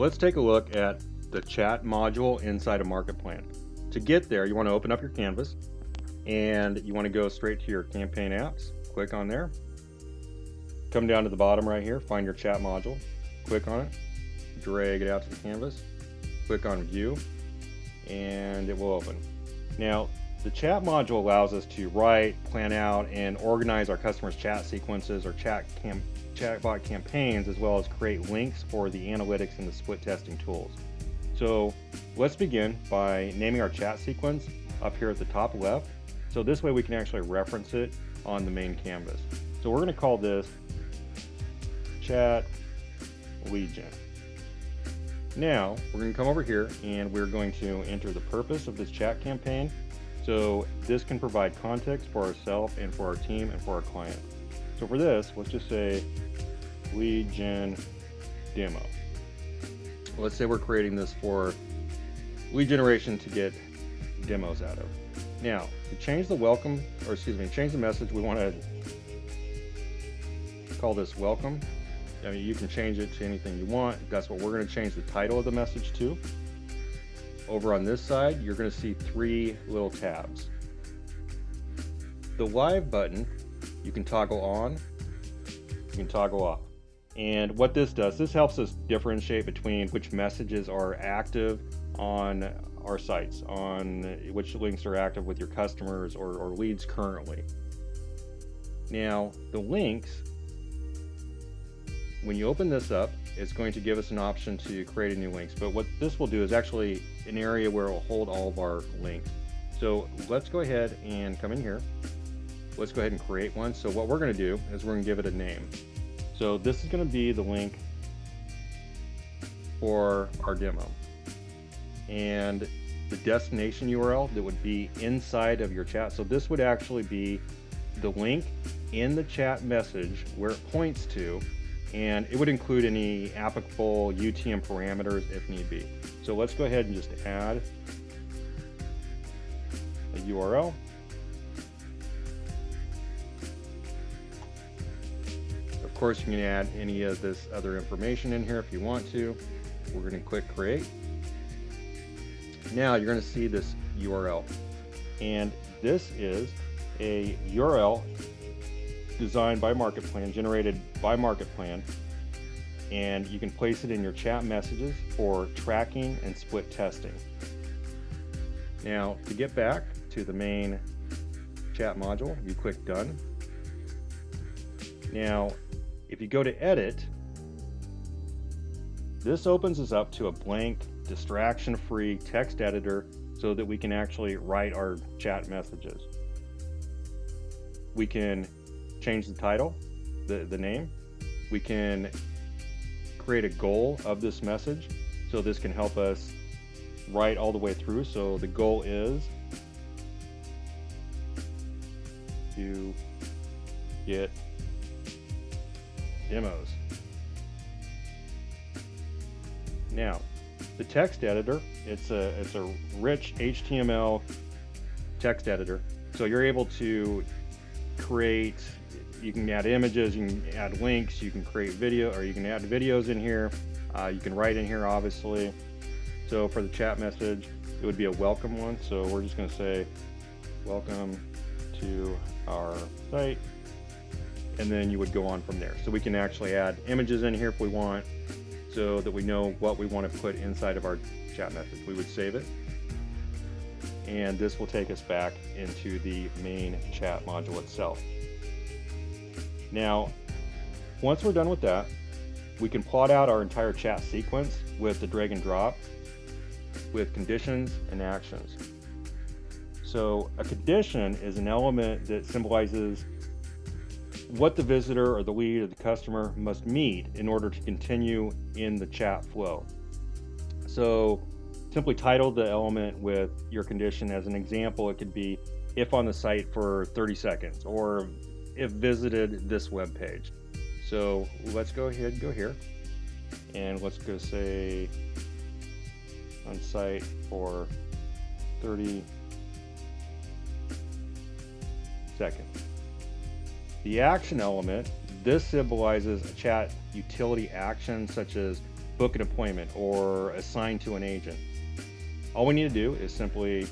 Let's take a look at the chat module inside of MarketPlan. To get there, you want to open up your canvas and you want to go straight to your campaign apps. Click on there. Come down to the bottom right here, find your chat module. Click on it, drag it out to the canvas, click on view, and it will open. Now, the chat module allows us to write, plan out, and organize our customers' chat sequences or chatbot campaigns, as well as create links for the analytics and the split testing tools. So let's begin by naming our chat sequence up here at the top left. So this way we can actually reference it on the main canvas. So we're going to call this chat lead gen. Now we're going to come over here and we're going to enter the purpose of this chat campaign. So this can provide context for ourselves and for our team and for our client. So for this, let's just say lead gen demo. Let's say we're creating this for lead generation to get demos out of. Now, to change the change the message, we want to call this welcome. I mean, you can change it to anything you want. That's what we're going to change the title of the message to. Over on this side, you're going to see three little tabs. The live button, you can toggle on, you can toggle off. And what this does, this helps us differentiate between which messages are active on our sites, on which links are active with your customers or leads currently. Now, the links, when you open this up, it's going to give us an option to create a new links. But what this will do is actually an area where it will hold all of our links. So let's go ahead and come in here. Let's go ahead and create one. So what we're going to do is we're going to give it a name. So this is going to be the link for our demo. And the destination URL that would be inside of your chat. So this would actually be the link in the chat message where it points to, and it would include any applicable UTM parameters if need be. So let's go ahead and just add a URL. Of course, you can add any of this other information in here if you want to. We're going to click create. Now you're going to see this URL, and this is a URL designed by MarketPlan, generated by MarketPlan, and you can place it in your chat messages for tracking and split testing. Now, to get back to the main chat module, you click done. Now, if you go to edit, this opens us up to a blank, distraction-free text editor so that we can actually write our chat messages. We can change the title, the name. We can create a goal of this message, so this can help us write all the way through. So the goal is to get demos. Now, the text editor, it's a rich HTML text editor, so you're able to create. You can add images, you can add links, you can create video, or you can add videos in here. You can write in here, obviously. So for the chat message, it would be a welcome one. So we're just going to say, welcome to our site. And then you would go on from there. So we can actually add images in here if we want, so that we know what we want to put inside of our chat message. We would save it. And this will take us back into the main chat module itself. Now, once we're done with that, we can plot out our entire chat sequence with the drag and drop with conditions and actions. So a condition is an element that symbolizes what the visitor or the lead or the customer must meet in order to continue in the chat flow. So simply title the element with your condition. As an example, it could be if on the site for 30 seconds, or if visited this web page. So let's go ahead and go here, and let's go say on site for 30 seconds. The action element, this symbolizes a chat utility action such as book an appointment or assign to an agent. All we need to do is simply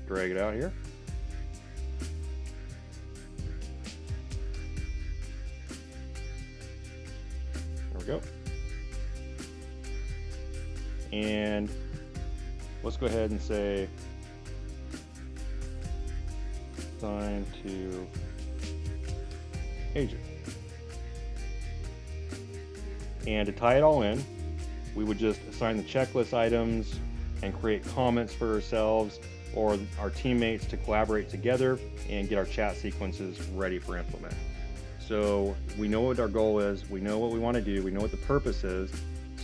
drag it out here. There we go. And let's go ahead and say assign to agent. And to tie it all in, we would just assign the checklist items and create comments for ourselves or our teammates to collaborate together and get our chat sequences ready for implement. So we know what our goal is, we know what we want to do, we know what the purpose is.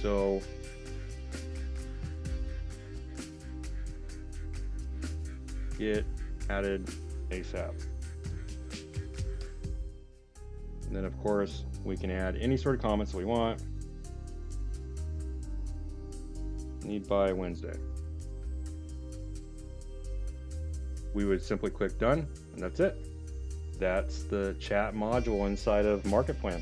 So get added ASAP. And then of course we can add any sort of comments that we want. Need by Wednesday. We would simply click done, and that's it. That's the chat module inside of MarketPlan.